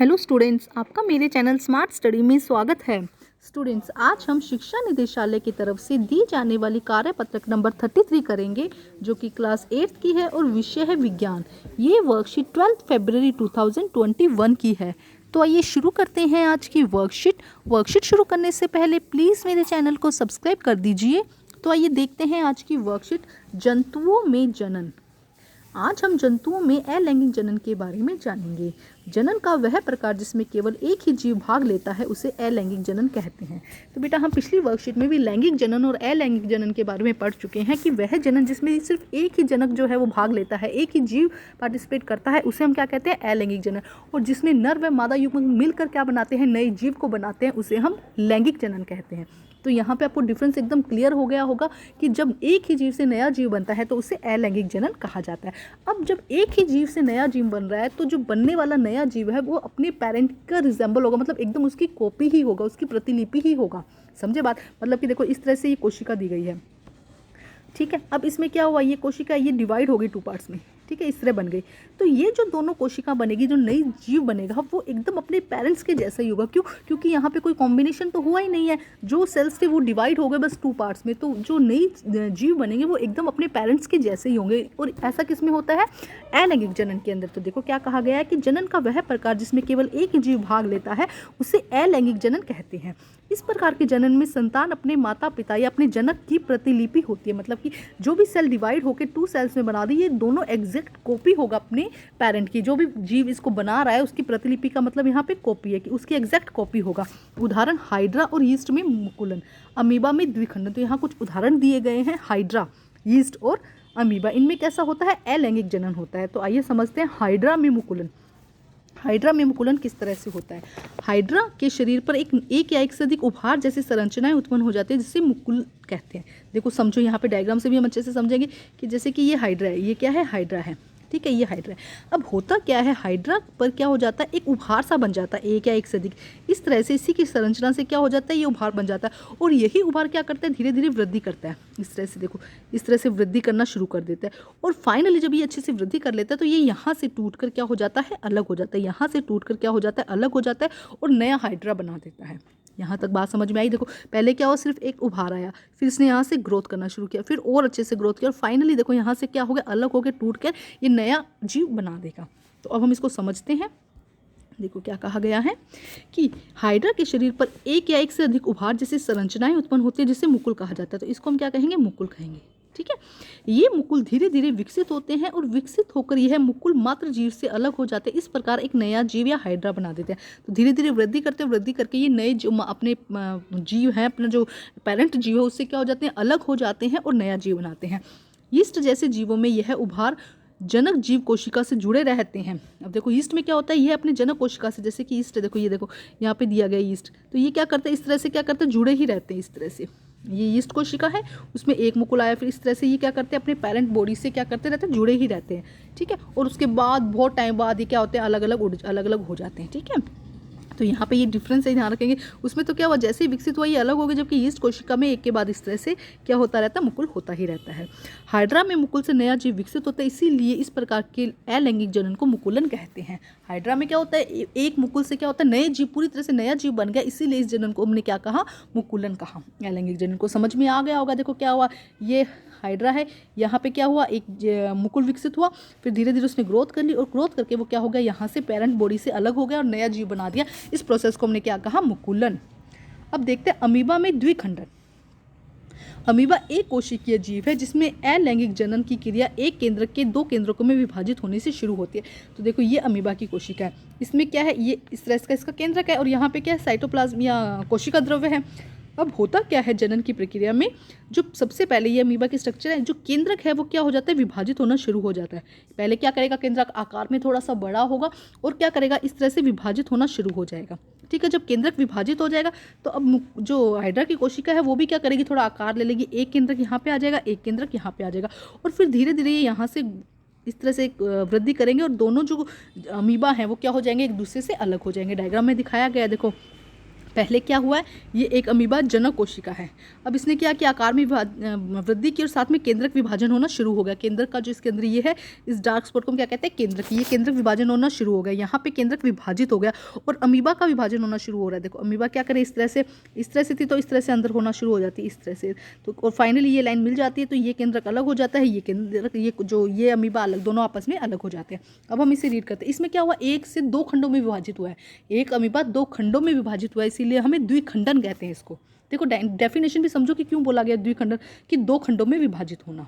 Hello students, आपका मेरे channel smart study में स्वागत है। स्टूडेंट्स, आज हम शिक्षा निदेशालय की तरफ से दी जाने वाली कार्यपत्रक नंबर 33 करेंगे, जो कि क्लास 8 की है और विषय है विज्ञान। ये वर्कशीट 12 फरवरी 2021 की है। तो आइए शुरू करते हैं आज की वर्कशीट शुरू करने से पहले प्लीज़ मेरे चैनल को सब्सक्राइब कर दीजिए। तो आइए देखते हैं आज की वर्कशीट, जंतुओं में जनन। आज हम जंतुओं में अलैंगिक जनन के बारे में जानेंगे। जनन का वह प्रकार जिसमें केवल एक ही जीव भाग लेता है उसे अलैंगिक जनन कहते हैं। तो बेटा, हम पिछली वर्कशीट में भी लैंगिक जनन और अलैंगिक जनन के बारे में पढ़ चुके हैं कि वह जनन जिसमें सिर्फ एक ही जनक जो है वो भाग लेता है, एक ही जीव पार्टिसिपेट करता है, उसे हम क्या कहते हैं, अलैंगिक जनन। और जिसमें नर व मादा युग्मक मिलकर क्या बनाते हैं, नए जीव को बनाते हैं, उसे हम लैंगिक जनन कहते हैं। तो यहाँ पे आपको डिफरेंस एकदम क्लियर हो गया होगा कि जब एक ही जीव से नया जीव बनता है तो उसे अलैंगिक जनन कहा जाता है। अब जब एक ही जीव से नया जीव बन रहा है तो जो बनने वाला नया जीव है वो अपने पेरेंट का रिजेंबल होगा, मतलब एकदम उसकी कॉपी ही होगा, उसकी प्रतिलिपि ही होगा। समझे बात? मतलब कि देखो, इस तरह से ये कोशिका दी गई है, ठीक है। अब इसमें क्या हुआ, ये कोशिका ये डिवाइड हो गई 2 पार्ट्स में, ठीक है, इस तरह बन गई। तो ये जो दोनों कोशिका बनेगी, जो नई जीव बनेगा, वो एकदम अपने पेरेंट्स के जैसा ही होगा। क्यों? क्योंकि यहाँ पे कोई कॉम्बिनेशन तो हुआ ही नहीं है, जो सेल्स थे वो डिवाइड हो गए बस 2 पार्ट्स में। तो जो नई जीव बनेंगे वो एकदम अपने पेरेंट्स के जैसे ही होंगे। और ऐसा किस में होता है, अलैंगिक जनन के अंदर। तो देखो क्या कहा गया है कि जनन का वह प्रकार जिसमें केवल एक ही जीव भाग लेता है उसे अलैंगिक जनन कहते हैं। इस प्रकार के जनन में संतान अपने माता पिता या अपने जनक की प्रतिलिपि होती है, मतलब कि जो भी सेल डिवाइड होकर 2 सेल्स में बना दी, ये दोनों एग्जैक्ट कॉपी होगा अपने पेरेंट की। जो भी जीव इसको बना रहा है उसकी प्रतिलिपि का मतलब यहाँ पे कॉपी है कि उसकी एग्जैक्ट कॉपी होगा। उदाहरण, हाइड्रा और यीस्ट में मुकुलन, अमीबा में द्विखंडन। तो यहाँ कुछ उदाहरण दिए गए हैं, हाइड्रा, यीस्ट और अमीबा। इनमें कैसा होता है, अलैंगिक जनन होता है। तो आइए समझते हैं हाइड्रा में मुकुलन। हाइड्रा में मुकुलन किस तरह से होता है। हाइड्रा के शरीर पर एक या एक से अधिक उभार जैसी संरचनाएं उत्पन्न हो जाती है, जिसे मुकुल कहते हैं। देखो समझो, यहाँ पे डायग्राम से भी हम अच्छे से समझेंगे कि जैसे कि ये हाइड्रा है, ये क्या है, हाइड्रा है, ठीक है, ये हाइड्रा है। अब होता क्या है, हाइड्रा पर क्या हो जाता है, एक उभार सा बन जाता है, एक या एक से अधिक। इस तरह से इसी की संरचना से क्या हो जाता है, ये उभार बन जाता है। और यही उभार क्या करता है, धीरे धीरे वृद्धि करता है। इस तरह से देखो, इस तरह से वृद्धि करना शुरू कर देता है। और फाइनली जब ये अच्छे से वृद्धि कर लेता है तो ये यहाँ से टूट कर क्या हो जाता है, अलग हो जाता है। यहाँ से टूट कर क्या हो जाता है, अलग हो जाता है और नया हाइड्रा बना देता है। यहाँ तक बात समझ में आई? देखो पहले क्या हुआ, सिर्फ एक उभार आया, फिर इसने यहाँ से ग्रोथ करना शुरू किया, फिर और अच्छे से ग्रोथ किया, और फाइनली देखो यहाँ से क्या हो गया, अलग हो गया, टूट कर ये नया जीव बना देगा। तो अब हम इसको समझते हैं। देखो क्या कहा गया है कि हाइड्रा के शरीर पर एक या एक से अधिक उभार जैसी संरचनाएं उत्पन्न होती है, जिसे मुकुल कहा जाता है। तो इसको हम क्या कहेंगे, मुकुल कहेंगे, ठीक है। ये मुकुल धीरे धीरे विकसित होते हैं और विकसित होकर यह मुकुल मात्र जीव से अलग हो जाते हैं। इस प्रकार एक नया जीव या हाइड्रा बना देते हैं। तो धीरे धीरे वृद्धि करके ये नए जो अपने जीव हैं, अपना जो पेरेंट जीव है उससे क्या हो जाते हैं, अलग हो जाते हैं और नया जीव बनाते हैं। यीस्ट जैसे जीवों में यह उभार जनक जीव कोशिका से जुड़े रहते हैं। अब देखो यीस्ट में क्या होता है, ये अपने जनक कोशिका से, जैसे कि यीस्ट है, देखो ये देखो यहाँ पे दिया गया यीस्ट, तो ये क्या करते हैं, इस तरह से क्या करते हैं, जुड़े ही रहते हैं। इस तरह से ये यीस्ट कोशिका है, उसमें एक मुकुल आया, फिर इस तरह से ये क्या करते हैं, अपने पेरेंट बॉडी से क्या करते रहते हैं, जुड़े ही रहते हैं, ठीक है। और उसके बाद बहुत टाइम बाद ये क्या होते हैं, अलग अलग हो जाते हैं, ठीक है। तो यहाँ पे ये डिफरेंस है, ध्यान रखेंगे। उसमें तो क्या हुआ, जैसे ही विकसित हुआ ये अलग हो गया, जबकि यीस्ट कोशिका में एक के बाद इस तरह से क्या होता रहता है, मुकुल होता ही रहता है। हाइड्रा में मुकुल से नया जीव विकसित होता है, इसीलिए इस प्रकार के अलैंगिक जनन को मुकुलन कहते हैं। हाइड्रा में क्या होता है, एक मुकुल से क्या होता है, नए जीव, पूरी तरह से नया जीव बन गया, इसीलिए इस जनन को हमने क्या कहा, मुकुलन कहा। अलैंगिक जनन को समझ में आ गया होगा। देखो क्या हुआ, ये हाइड्रा है, यहाँ पे क्या हुआ, एक मुकुल विकसित हुआ, फिर धीरे धीरे उसने ग्रोथ कर ली, और ग्रोथ करके वो क्या हो गया, यहाँ से पेरेंट बॉडी से अलग हो गया और नया जीव बना दिया। इस प्रोसेस को हमने क्या कहा, मुकुलन। अब देखते हैं अमीबा में द्विखंडन। अमीबा एक कोशिकीय जीव है जिसमें अलैंगिक जनन की क्रिया एक केंद्रक के 2 केंद्रकों में विभाजित होने से शुरू होती है। तो देखो ये अमीबा की कोशिका है, इसमें क्या है, ये इस तरह का इसका केंद्रक है, और यहाँ पे क्या है, साइटोप्लाज्म या कोशिका द्रव्य है। अब होता क्या है जनन की प्रक्रिया में, जो सबसे पहले ये अमीबा की स्ट्रक्चर है, जो केंद्रक है वो क्या हो जाता है, विभाजित होना शुरू हो जाता है। पहले क्या करेगा, केंद्रक आकार में थोड़ा सा बड़ा होगा और क्या करेगा, इस तरह से विभाजित होना शुरू हो जाएगा, ठीक है। जब केंद्रक विभाजित हो जाएगा तो अब जो हाइड्रा की कोशिका है वो भी क्या करेगी, थोड़ा आकार ले लेगी। एक केंद्रक यहाँ पे आ जाएगा, एक केंद्रक यहाँ पे आ जाएगा, और फिर धीरे धीरे ये यहाँ से इस तरह से वृद्धि करेंगे, और दोनों जो अमीबा हैं वो क्या हो जाएंगे, एक दूसरे से अलग हो जाएंगे। डायग्राम में दिखाया गया, देखो पहले क्या हुआ है, ये एक अमीबा जनक कोशिका है। अब इसने क्या किया, आकार में वृद्धि की और साथ में केंद्रक विभाजन होना शुरू हो गया। केंद्रक का जो इसके अंदर ये है, इस डार्क स्पॉट को हम क्या कहते हैं, केंद्रक। ये केंद्रक विभाजन होना शुरू हो गया, यहाँ पे केंद्रक विभाजित हो गया और अमीबा का विभाजन होना शुरू हो रहा है। देखो अमीबा क्या करे, इस तरह से थी तो इस तरह से अंदर होना शुरू हो जाती है, इस तरह से। तो और फाइनली ये लाइन मिल जाती है, तो ये केंद्रक अलग हो जाता है, ये केंद्रक, ये अमीबा अलग, दोनों आपस में अलग हो जाते हैं। अब हम इसे रीड करते हैं। इसमें क्या हुआ, 1 से 2 खंडों में विभाजित हुआ है। एक अमीबा 2 खंडों में विभाजित हुआ है, इसीलिए हमें द्विखंडन कहते हैं इसको। देखो डेफिनेशन भी समझो कि क्यों बोला गया द्विखंडन, कि 2 खंडों में विभाजित होना।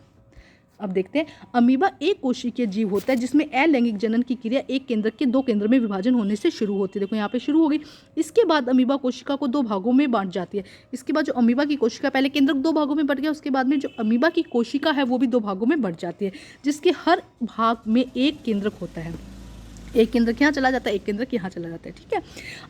अब देखते हैं, अमीबा एक कोशिकीय जीव होता है जिसमें अलैंगिक जनन की क्रिया एक केंद्रक के 2 केंद्र में विभाजन होने से शुरू होती है। देखो यहाँ पे शुरू हो गई। इसके बाद अमीबा कोशिका को 2 भागों में बांट जाती है। इसके बाद जो अमीबा की कोशिका, पहले केंद्रक 2 भागों में बट गया, उसके बाद में जो अमीबा की कोशिका है वो भी 2 भागों में बट जाती है, जिसके हर भाग में एक केंद्रक होता है। एक केंद्रक यहाँ चला जाता है, एक केंद्रक यहाँ चला जाता है, ठीक है।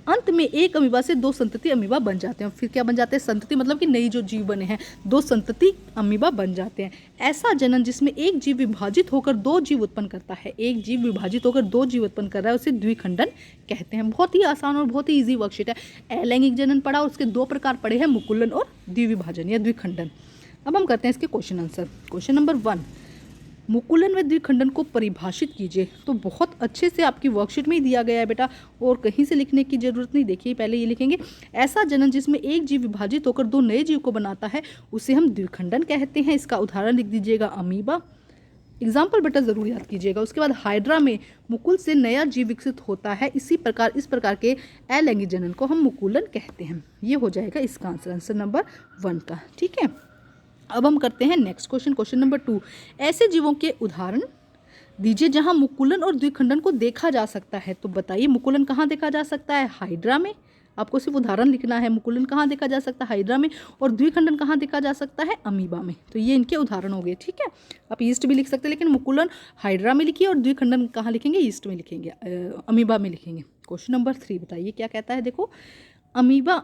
अंत में एक अमीबा से 2 संतति अमीबा बन जाते हैं। फिर क्या बन जाते हैं, संतति, मतलब कि नई जो जीव बने हैं 2 संतति अमीबा बन जाते हैं। ऐसा जनन जिसमें एक जीव विभाजित होकर 2 जीव उत्पन्न करता है, एक जीव विभाजित होकर 2 जीव उत्पन्न कर रहा है, उसे द्विखंडन कहते हैं। बहुत ही आसान और बहुत ही ईजी वर्कशीट है। अलैंगिक जनन पढ़ा, उसके 2 प्रकार पढ़े हैं, मुकुलन और द्विविभाजन या द्विखंडन। अब हम करते हैं इसके क्वेश्चन आंसर। क्वेश्चन नंबर 1, मुकुलन व द्विखंडन को परिभाषित कीजिए। तो बहुत अच्छे से आपकी वर्कशीट में ही दिया गया है बेटा, और कहीं से लिखने की जरूरत नहीं। देखिए पहले ये लिखेंगे, ऐसा जनन जिसमें एक जीव विभाजित होकर 2 नए जीव को बनाता है उसे हम द्विखंडन कहते हैं। इसका उदाहरण लिख दीजिएगा, अमीबा। एग्जाम्पल बेटा जरूर याद कीजिएगा। उसके बाद हाइड्रा में मुकुल से नया जीव विकसित होता है, इस प्रकार के अलैंगिक जनन को हम मुकुलन कहते हैं। ये हो जाएगा इसका आंसर नंबर 1 का, ठीक है। अब हम करते हैं नेक्स्ट क्वेश्चन, क्वेश्चन नंबर 2। ऐसे जीवों के उदाहरण दीजिए जहां मुकुलन और द्विखंडन को देखा जा सकता है। तो बताइए मुकुलन कहाँ देखा जा सकता है, हाइड्रा में। आपको सिर्फ उदाहरण लिखना है, मुकुलन कहाँ देखा जा सकता है, हाइड्रा में, और द्विखंडन कहाँ देखा जा सकता है, अमीबा में। तो ये इनके उदाहरण हो गए, ठीक है। आप ईस्ट भी लिख सकते हैं, लेकिन मुकुलन हाइड्रा में लिखिए और द्विखंडन कहाँ लिखेंगे, ईस्ट में लिखेंगे, अमीबा में लिखेंगे। क्वेश्चन नंबर 3 बताइए क्या कहता है। देखो, अमीबा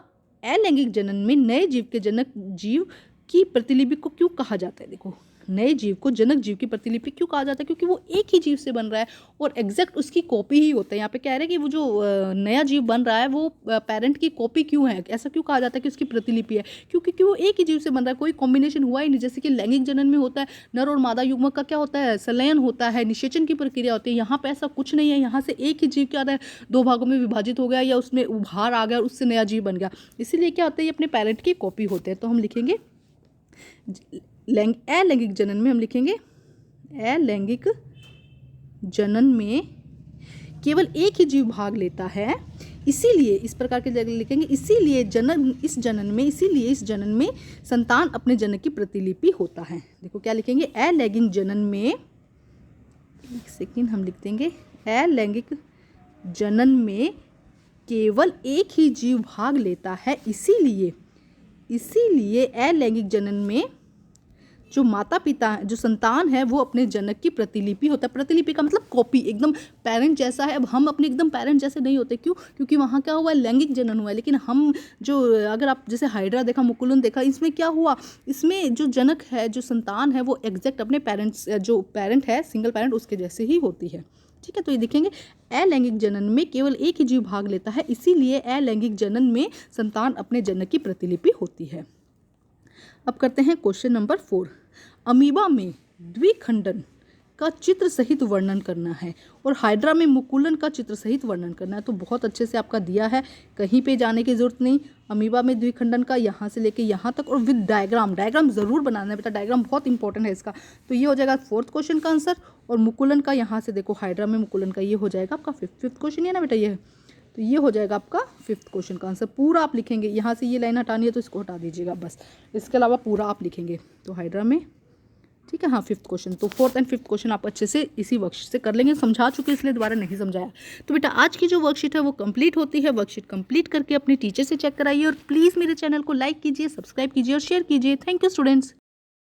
अलैंगिक जनन में नए जीव के जनक जीव की प्रतिलिपि को क्यों कहा जाता है। देखो, नए जीव को जनक जीव की प्रतिलिपि क्यों कहा जाता है, क्योंकि वो एक ही जीव से बन रहा है और एग्जैक्ट उसकी कॉपी ही होता है। यहाँ पे कह रहे हैं कि वो जो नया जीव बन रहा है वो पेरेंट की कॉपी क्यों है, ऐसा क्यों कहा जाता है कि उसकी प्रतिलिपि है, क्योंकि वो एक ही जीव से बन रहा है, कोई कॉम्बिनेशन हुआ ही नहीं। जैसे कि लैंगिक जनन में होता है, नर और मादा युग्मक का क्या होता है, संलयन होता है, निषेचन की प्रक्रिया होती है। यहाँ पे ऐसा कुछ नहीं है, यहाँ से एक ही जीव क्या होता है, 2 भागों में विभाजित हो गया या उसमें उभार आ गया और उससे नया जीव बन गया। इसीलिए क्या होता है, ये अपने पेरेंट की कॉपी होते हैं। तो हम लिखेंगे अलैंगिक जनन में, हम लिखेंगे अलैंगिक जनन में केवल एक ही जीव भाग लेता है, इसीलिए इस प्रकार के जगह लिखेंगे, इसीलिए इस जनन में संतान अपने जनक की प्रतिलिपि होता है। देखो क्या लिखेंगे, अलैंगिक जनन में, एक सेकेंड, हम लिख देंगे अलैंगिक जनन में केवल एक ही जीव भाग लेता है, इसीलिए अलैंगिक जनन में जो माता पिता जो संतान है वो अपने जनक की प्रतिलिपि होता है। प्रतिलिपि का मतलब कॉपी, एकदम पेरेंट जैसा है। अब हम अपने एकदम पेरेंट जैसे नहीं होते, क्यों, क्योंकि वहाँ क्या हुआ है, लैंगिक जनन हुआ है। लेकिन हम जो, अगर आप जैसे हाइड्रा देखा, मुकुलन देखा, इसमें क्या हुआ, इसमें जो जनक है, जो संतान है, वो एग्जैक्ट अपने पेरेंट्स, जो पेरेंट है सिंगल पेरेंट, उसके जैसे ही होती है, ठीक है। तो ये देखेंगे, अलैंगिक जनन में केवल एक ही जीव भाग लेता है, इसीलिए अलैंगिक जनन में संतान अपने जनक की प्रतिलिपि होती है। अब करते हैं क्वेश्चन नंबर 4। अमीबा में द्विखंडन का चित्र सहित वर्णन करना है और हाइड्रा में मुकुलन का चित्र सहित वर्णन करना है। तो बहुत अच्छे से आपका दिया है, कहीं पे जाने की जरूरत नहीं। अमीबा में द्विखंडन का यहाँ से लेके यहाँ तक, और विद डायग्राम ज़रूर बनाना है बेटा, डायग्राम बहुत इंपॉर्टेंट है इसका। तो ये हो जाएगा 4th क्वेश्चन का आंसर। और मुकुलन का यहाँ से देखो, हाइड्रा में मुकुलन का ये हो जाएगा आपका 5th क्वेश्चन है ना बेटा, ये तो ये हो जाएगा आपका 5th क्वेश्चन का आंसर। पूरा आप लिखेंगे, यहाँ से ये लाइन हटानी है तो इसको हटा दीजिएगा बस, इसके अलावा पूरा आप लिखेंगे। तो हाइड्रा में, ठीक है, हाँ 5th क्वेश्चन। तो 4th एंड 5th क्वेश्चन आप अच्छे से इसी वर्कशीट से कर लेंगे। समझा चुके इसलिए दोबारा नहीं समझाया। तो बेटा आज की जो वर्कशीट है वो कंप्लीट होती है। वर्कशीट कंप्लीट करके अपने टीचर से चेक कराइए और प्लीज़ मेरे चैनल को लाइक कीजिए, सब्सक्राइब कीजिए और शेयर कीजिए। Thank you students.